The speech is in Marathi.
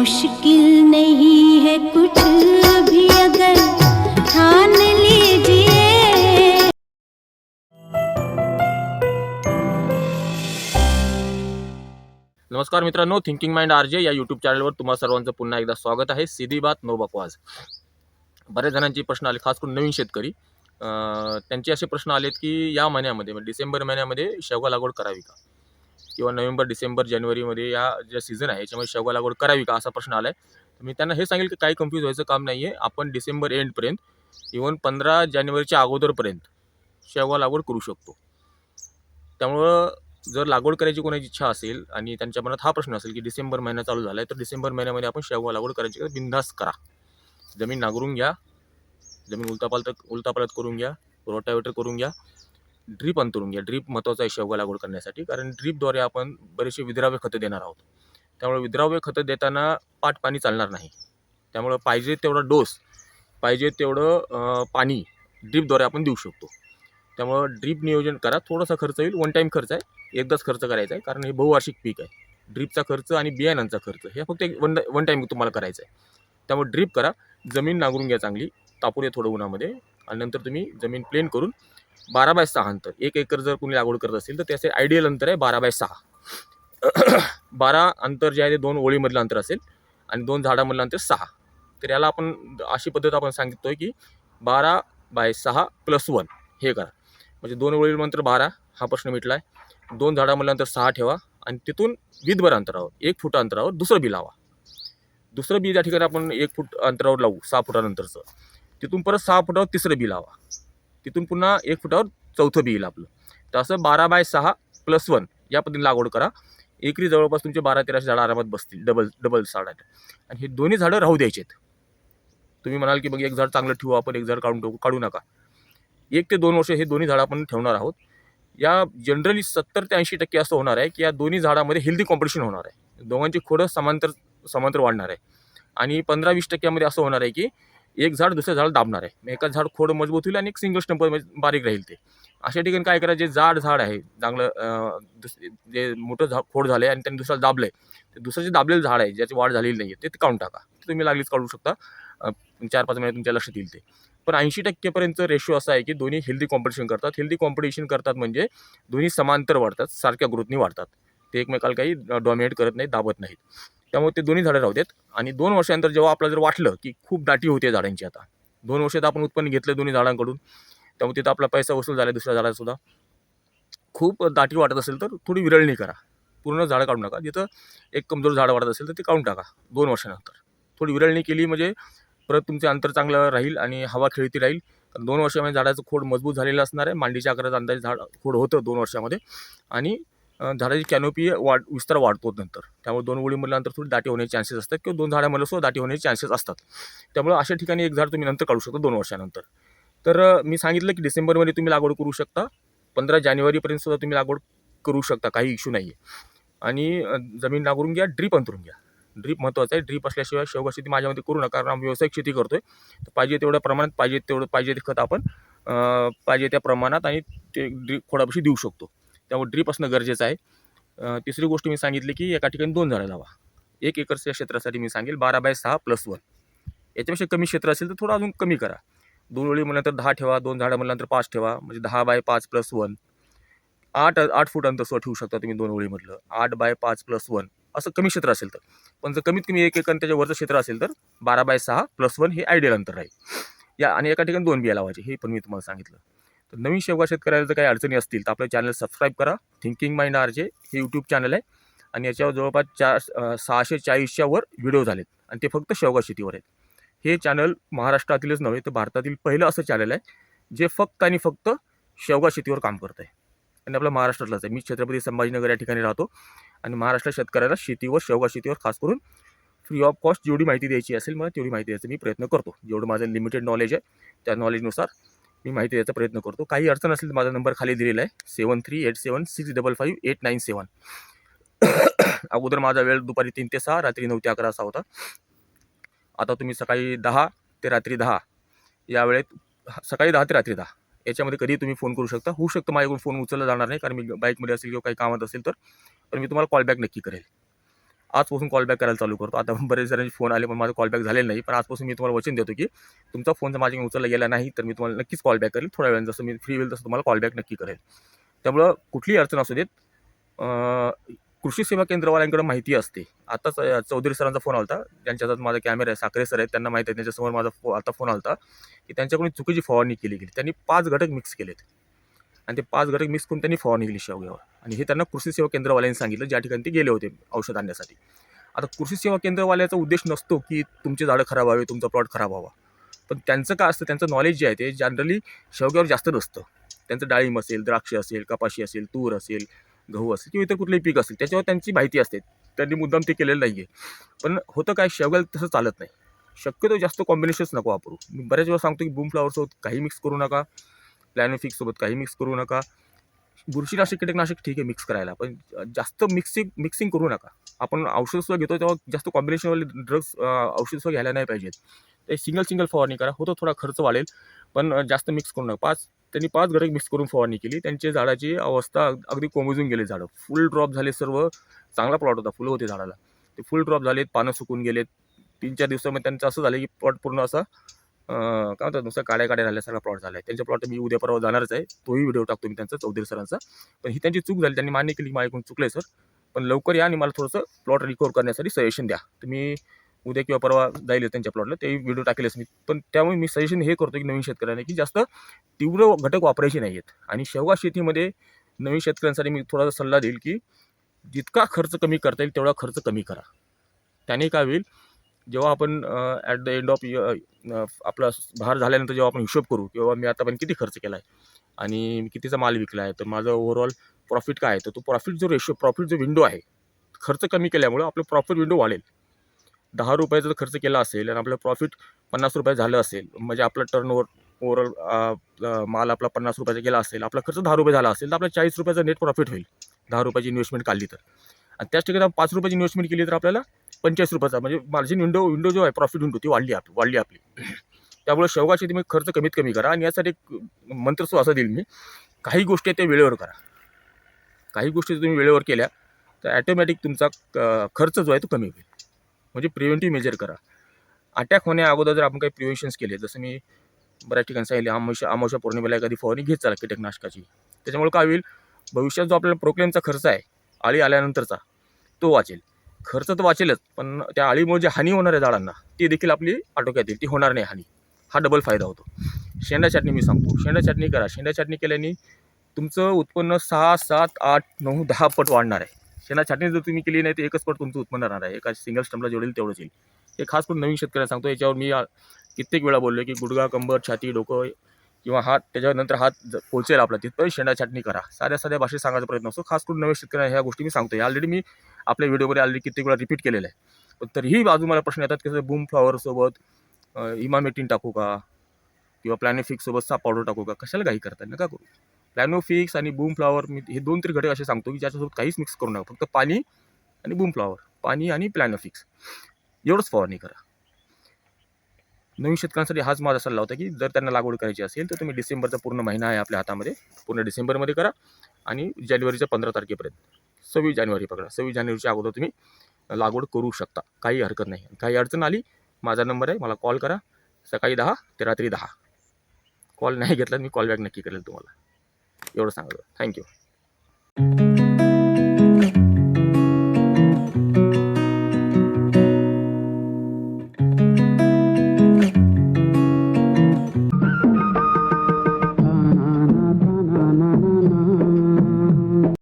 मुश्किल नहीं है कुछ भी अगर ठान लीजिए। नमस्कार मित्रांनो, थिंकिंग माइंड आरजे या यूट्यूब चॅनलवर तुम्हा सर्वांचं पुन्हा एकदा स्वागत आहे। सीधी बात नो बकवास। बऱ्याच जणांची प्रश्न आले, खास करून नवीन शेतकरी त्यांचे असे प्रश्न आलेत की या महिन्यामध्ये डिसेंबर महिन्यामध्ये शेवगा लागवड करावी का, किंवा नोव्हेंबर डिसेंबर जानेवारीमध्ये या जे सीझन आहे याच्यामध्ये शेवगा लागवड करावी का असा प्रश्न आलाय। मी त्यांना हे सांगेल की काही कन्फ्यूज व्हायचं काम नाही आहे। आपण डिसेंबर एंडपर्यंत इव्हन 15 जानेवारीच्या अगोदरपर्यंत शेवगा लागवड करू शकतो। त्यामुळं जर लागवड करायची कोणाची इच्छा असेल आणि त्यांच्या मनात हा प्रश्न असेल की डिसेंबर महिना चालू झाला आहे तर डिसेंबर महिन्यामध्ये आपण शेवगा लागवड करायची, बिनधास्त करा। जमीन नांगरून घ्या, जमीन उलतापालत करून घ्या, रोटावेटर करून घ्या, ड्रीप अंतरून घ्या। ड्रीप महत्त्वाचं आहे शेवगा लागवड करण्यासाठी, कारण ड्रीपद्वारे आपण बरेचसे विद्राव्य खतं देणार आहोत। त्यामुळे विद्राव्य खतं देताना पाट पाणी चालणार नाही। त्यामुळे पाहिजे तेवढा डोस, पाहिजे तेवढं पाणी ड्रीपद्वारे आपण देऊ शकतो। त्यामुळे ड्रीप नियोजन करा। थोडासा खर्च येईल, वन टाईम खर्च आहे, एकदाच खर्च करायचा आहे, कारण हे बहुवार्षिक पीक आहे। ड्रीपचा खर्च आणि बियाणांचा खर्च हे फक्त एक वन टाईम तुम्हाला करायचं आहे। त्यामुळे ड्रीप करा, जमीन नांगरून घ्या चांगली, तापू दे थोडं उन्हामध्ये, आणि नंतर तुम्ही जमीन प्लेन करून 12x6 अंतर, 1 एकर जर कोणी लागवड करत असेल तर त्याचे आयडियल अंतर आहे 12x6। 12 अंतर जे आहे ते 2 ओळीमधलं अंतर असेल आणि 2 झाडामधलं अंतर 6। तर याला आपण अशी पद्धत आपण सांगिततोय की 12x6+1 हे करा, म्हणजे 2 ओळीनंतर 12 हा प्रश्न मिटला आहे। 2 झाडामधलं अंतर 6 ठेवा आणि तिथून विदभर अंतरावर 1 फूट अंतरावर दुसरं बी लावा। दुसरं बी त्या ठिकाणी आपण 1 फूट अंतरावर लावू 6 फुटानंतरचं, तिथून परत 6 फुटावर तिसरं बी लावा, तिथून पुन्हा 1 फुटावर चौथं बी येईल आपलं। तर असं 12x6+1 या पद्धतीने लागवड करा। एकरी जवळपास तुमचे 12-13 झाडं आरामात बसतील, डबल झाड आहेत। आणि हे दोन्ही झाडं राहू द्यायचेत। तुम्ही म्हणाल की मग एक झाड चांगलं ठेवू आपण, एक झाड काढू नका। 1 ते 2 वर्ष हे दोन्ही झाडं आपण ठेवणार आहोत। या जनरली 70 ते 80% असं होणार आहे की या दोन्ही झाडामध्ये हेल्दी कॉम्पिटिशन होणार आहे, दोघांची खोडं समांतर वाढणार आहे। आणि 15-20% असं होणार आहे की एक झाड दुसऱ्या झाड दाबणार आहे, एका झाड खोड मजबूत होईल आणि एक सिंगल स्टंप बारीक राहील। ते अशा ठिकाणी काय करा, जे जाड झाड आहे चांगलं, जे मोठं खोड झालं आहे आणि त्यांनी दुसऱ्याला दाबलं आहे, ते दुसरं जे दाबलेलं झाड आहे ज्याची वाढ झालेली नाही आहे ते काढून टाका। तुम्ही लागलीच काढू शकता, 4-5 महिन्यात तुमच्या लक्षात येईल ते। पण 80% रेशो असा आहे की दोन्ही हेल्दी कॉम्पिटिशन करतात। हेल्दी कॉम्पिटिशन करतात म्हणजे दोन्ही समांतर वाढतात, सारख्या ग्रोथनी वाढतात, ते एकमेकाला काही डॉमिनेट करत नाहीत, दाबत नाहीत। त्यामुळे ते दोन्ही झाडं राहू देत। आणि 2 वर्षानंतर जेव्हा आपल्याला जर वाटलं की खूप दाटी होते झाडांची, आता 2 वर्षात आपण उत्पन्न घेतलं दोन्ही झाडांकडून, त्यामुळे तिथं आपला पैसा वसूल झाला, दुसऱ्या झाडाला सुद्धा खूप दाटी वाटत असेल तर थोडी विरळणी करा, पूर्ण झाडं काढू नका। जिथं एक कमजोर झाड वाटत असेल तर ते काढून टाका 2 वर्षानंतर। थोडी विरळणी केली म्हणजे परत तुमचे अंतर चांगलं राहील आणि हवा खेळती राहील। 2 वर्षामध्ये झाडाचं खोड मजबूत झालेलं असणार आहे, मांडीच्या आकाराचं अंदाजे झाड खोड होतं 2 वर्षामध्ये, आणि झाडाची कॅनोपी विस्तार वाढतो नंतर। त्यामुळे 2 ओळीमधलं अंतर थोडी दाटी होण्याचे चान्सेस असतात, किंवा 2 झाडांमध्ये सुद्धा दाटी होण्याचे चान्सेस असतात। त्यामुळे अशा ठिकाणी एक झाड तुम्ही नंतर काढू शकता 2 वर्षानंतर। तर मी सांगितलं की डिसेंबरमध्ये तुम्ही लागवड करू शकता, 15 जानेवारीपर्यंत सुद्धा तुम्ही लागवड करू शकता, काही इश्यू नाही आहे। आणि जमीन नांगरून घ्या, ड्रीप अंतरून घ्या। ड्रीप महत्त्वाचं आहे, ड्रीप असल्याशिवाय शेवगा शेती माझ्यामध्ये करू नका, कारण आम्ही व्यावसायिक शेती करतोय। तर पाहिजे तेवढ्या प्रमाणात, पाहिजे ते खत आपण पाहिजे त्या प्रमाणात आणि ते ड्रीप खोडापाशी देऊ शकतो। त्यामुळे ड्रीप असणं गरजेचं आहे। तिसरी गोष्ट मी सांगितली की एका ठिकाणी 2 झाडं लावा। 1 एकरच्या क्षेत्रासाठी मी सांगेल 12x6+1। याच्यापेक्षा कमी क्षेत्र असेल तर थोडं अजून कमी करा, 2 ओळी म्हणल्यानंतर 10 ठेवा, 2 झाडं म्हणल्यानंतर 5 ठेवा, म्हणजे 10x5+1। 8 फूट अंतर सुद्धा ठेवू शकता तुम्ही 2 ओळीमधलं, 8x5+1 असं कमी क्षेत्र असेल तर। पण जर कमीत कमी 1 एकर त्याच्या वरचं क्षेत्र असेल तर 12x6+1 हे आयडियल अंतर राहील। आणि एका ठिकाणी 2 बिया लावायचे, हे पण मी तुम्हाला सांगितलं। तर नवीन शेवगा शेतकऱ्याला जर काही अडचणी असतील तर आपलं चॅनल सबस्क्राईब करा। थिंकिंग माइंड आरजे हे यूट्यूब चॅनल आहे, आणि याच्यावर जवळपास 640च्या वर व्हिडिओ झालेत, आणि ते फक्त शेवगा शेतीवर आहेत। हे चॅनल महाराष्ट्रातीलच नव्हे तर भारतातील पहिलं असं चॅनल आहे जे फक्त आणि फक्त शेवगा शेतीवर काम करत आहे, आणि आपलं महाराष्ट्रातलंच आहे। मी छत्रपती संभाजीनगर या ठिकाणी राहतो, आणि महाराष्ट्र शेतकऱ्याला शेतीवर, शेवगा शेतीवर खास करून फ्री ऑफ कॉस्ट जेवढी माहिती द्यायची असेल मला तेवढी माहिती द्यायचा मी प्रयत्न करतो। जेवढं माझं लिमिटेड नॉलेज आहे त्या नॉलेजनुसार मी माहिती द्यायचा प्रयत्न करतो। काही अडचण असेल तर माझा नंबर खाली दिलेला आहे, 7387655897। अगोदर माझा वेळ दुपारी 3 ते 6, रात्री 9 ते 11 असा होता। आता तुम्ही सकाळी 10 ते रात्री 10 या वेळेत, सकाळी 10 ते रात्री 10 याच्यामध्ये कधी तुम्ही फोन करू शकता। होऊ शकतं माझ्याकडून फोन उचलला जाणार नाही, कारण मी बाईकमध्ये असेल किंवा काही कामात असेल तर, पण मी तुम्हाला कॉलबॅक नक्की करेल। आजपासून कॉल बॅक करायला चालू करतो. आता बरेच जणांचे फोन आले पण माझा कॉल बॅक झालेला नाही. पण आजपासून मी तुम्हाला वचन देतो की तुमचा फोन जर माझ्याकडून उचलला गेला नाही तर मी तुम्हाला नक्कीच कॉल बॅक करेल. थोड्या वेळाने जसं मी फ्री होईल तसं तुम्हाला कॉल बॅक नक्की करेल. त्यामुळं कुठलीही अडचण असू देत, कृषी सेवा केंद्रवाल्यांकडे माहिती असते. आताच चौधरी सरांचा फोन आला होता, ज्यांच्या हातात माझा कॅमेरा आहे, साखरे सर आहेत, त्यांना माहिती आहे. त्यांच्यासमोर माझा आता फोन आला होता की त्यांच्याकडून चुकीची फवारणी केली गेली. त्यांनी 5 घटक मिक्स केलेत आणि ते 5 घटक मिक्स करून त्यांनी फवारणी केली शेवग्यावर आणि हे त्यांना कृषी सेवा केंद्रवाल्यांनी सांगितलं, ज्या ठिकाणी ते गेले होते औषध आणण्यासाठी. आता कृषी सेवा केंद्रवाल्याचा उद्देश नसतो की तुमची झाडं खराब व्हावी, तुमचा प्लॉट खराब व्हावा. पण त्यांचं काय असतं, त्यांचं नॉलेज जे आहे ते जनरली शेवग्यावर जास्त नसतं. त्यांचं डाळिंब असेल, द्राक्ष असेल, कपाशी असेल, तूर असेल, गहू असेल किंवा इतर कुठलेही पीक असेल, त्याच्यावर त्यांची माहिती असते. त्यांनी मुद्दाम ते केलेलं नाही आहे. पण होतं काय, शेवग्याला तसं चालत नाही. शक्यतो जास्त कॉम्बिनेशन्स नको वापरू. मी बऱ्याच वेळा सांगतो की बूम फ्लॉवरसोबत काही मिक्स करू नका, प्लॅनोफिक्ससोबत काही मिक्स करू नका. बुरशीनाशक, कीटकनाशक ठीक आहे मिक्स करायला, पण जास्त मिक्सिंग करू नका. आपण औषधसुद्धा घेतो तेव्हा जास्त कॉम्बिनेशनवाले ड्रग्स औषधसुद्धा घ्यायला नाही पाहिजेत. ते सिंगल फवारणी करा. होतो थोडा खर्च वाढेल, पण जास्त मिक्स करू नका. त्यांनी 5 घटक मिक्स करून फवारणी केली. त्यांच्या झाडाची अवस्था अगदी कोमेजून गेले. झाडं फुल ड्रॉप झाले सर्व. चांगला प्लॉट होता, फुलं होते झाडाला. ते फुल ड्रॉप झालेत, पानं सुकून गेलेत. 3-4 दिवसामध्ये त्यांचं असं झालं की प्लॉट पूर्ण असा काय म्हणतात, नुसतं काड्या झाल्यासारखा प्लॉट झाला आहे. त्यांच्या प्लॉट मी उद्या परवा जाणारच आहे. तोही व्हिडिओ टाकतो मी त्यांचा, चौधरी सरांचा. पण ही त्यांची चूक झाली. त्यांनी मान्य केली की माझ्याकडून चुकलं आहे सर, पण लवकर या आणि मला थोडंसं प्लॉट रिकवर करण्यासाठी सजेशन द्या. तुम्ही उद्या किंवा परवा जाईल त्यांच्या प्लॉटला, ते व्हिडिओ टाकेलच मी. पण त्यामुळे मी सजेशन हे करतो की नवीन शेतकऱ्यांना की जास्त तीव्र घटक वापरायचे नाही आहेत. आणि शेवगा शेतीमध्ये नवीन शेतकऱ्यांसाठी मी थोडासा सल्ला देईल की जितका खर्च कमी करता येईल तेवढा खर्च कमी करा. त्याने काय होईल, जेव्हा आपण ॲट द एंड ऑफ आपला बहार झाल्यानंतर जेव्हा आपण हिशोब करू किंवा मी आतापर्यंत किती खर्च केला आहे आणि मी कितीचा माल विकला आहे, तर माझं ओव्हरऑल प्रॉफिट काय आहे, तर तो प्रॉफिट जो विंडो आहे, खर्च कमी केल्यामुळं आपलं प्रॉफिट विंडो वाढेल. 10 रुपयाचा जर खर्च केला असेल आणि आपलं प्रॉफिट 50 रुपये झालं असेल, म्हणजे आपलं ओव्हरऑल माल आपला 50 रुपयाचा गेला असेल, आपला खर्च 10 रुपये झाला असेल, तर आपला 40 रुपयाचा नेट प्रॉफिट होईल. 10 रुपयाची इन्व्हेस्टमेंट काढली तर. आणि त्याच ठिकाणी 5 रुपयाची इन्व्हेस्टमेंट केली तर आपल्याला 45 रुपयाचा, म्हणजे मार्जिन विंडो जो आहे, प्रॉफिट विंडो ती वाढली आपली. त्यामुळे शेवगा शेतीमध्ये खर्च कमीत कमी करा. आणि यासाठी एक मंत्र असा देईल मी, काही गोष्टी आहेत त्या वेळेवर करा. काही गोष्टी तुम्ही वेळेवर केल्या तर ॲटोमॅटिक तुमचा खर्च जो आहे तो कमी होईल. म्हणजे प्रिव्हेंटिव्ह मेजर करा. अटॅक होण्या अगोदर जर आपण काही प्रिव्हेन्शन्स केले, जसं मी बऱ्याच ठिकाणी सांगितले, अमावस्या पौर्णिमेला एखादी फवारणी घेत चला कीटकनाशकाची. त्याच्यामुळे काय होईल, भविष्यात जो आपल्याला प्रोक्लेमचा खर्च आहे आळी आल्यानंतरचा, तो वाचेल. खर्च तर वाचेलच, पण त्या आळीमुळे जी हानी होणार आहे झाडांना, ती देखील आपली आटोक्यात येईल. ती होणार नाही हानी. हा डबल फायदा होतो. शेंडा छाटणी मी सांगतो, शेंडा छाटणी करा. शेंडा छाटणी केल्याने तुमचं उत्पन्न 6, 7, 8, 9, 10 पट वाढणार आहे. शेंडा छाटणी जर तुम्ही केली नाही तर 1च पट तुमचं उत्पन्न राहणार आहे. एका सिंगल स्टंपला जेवढेल तेवढंच येईल. हे खास करून नवीन शेतकऱ्यांना सांगतो. याच्यावर मी कित्येक वेळा बोललो की गुडघा, कंबर, छाती, डोकं किंवा हात, त्याच्यानंतर हात पोहोचेल आपला तिथपर्यंत शेंडा छाटणी करा. साध्या भाषेत सांगायचा प्रयत्न असतो. खास करून नवीन शेतकऱ्यांना ह्या गोष्टी मी सांगतो. ऑलरेडी मी आपल्या व्हिडिओमध्ये ऑलरेडी कित्येक वेळा रिपीट केलेलं आहे. पण तरीही बाजू मला प्रश्न येतात की बूम फ्लॉवरसोबत इमामेटिन टाकू का किंवा प्लॅनोफिक्ससोबत साप पावडर टाकू का? कशाला काही करता, नका करू. प्लॅनोफिक्स आणि बूम फ्लॉवर मी हे 2-3 घटक असे सांगतो की ज्याच्यासोबत काहीच मिक्स करू नका. फक्त पाणी आणि बूम फ्लॉवर, पाणी आणि प्लॅनोफिक्स एवढंच फवारणी करा. नवीन शेतकऱ्यांसाठी हाच माझा सल्ला होता की जर त्यांना लागवड करायची असेल तर तुम्ही डिसेंबरचा पूर्ण महिना आहे आपल्या हातामध्ये, पूर्ण डिसेंबरमध्ये करा आणि जानेवारीच्या 15 तारखेपर्यंत, 26 जानेवारी पकडा, 26 जानेवारीच्या अगोदर तुम्ही लागवड करू शकता. काही हरकत नाही. काही अडचण आली, माझा नंबर आहे, मला कॉल करा. सकाळी 10 ते रात्री 10. कॉल नाही घेतला मी कॉल बॅक नक्की करेल तुम्हाला. एवढं सांगतो. थँक्यू.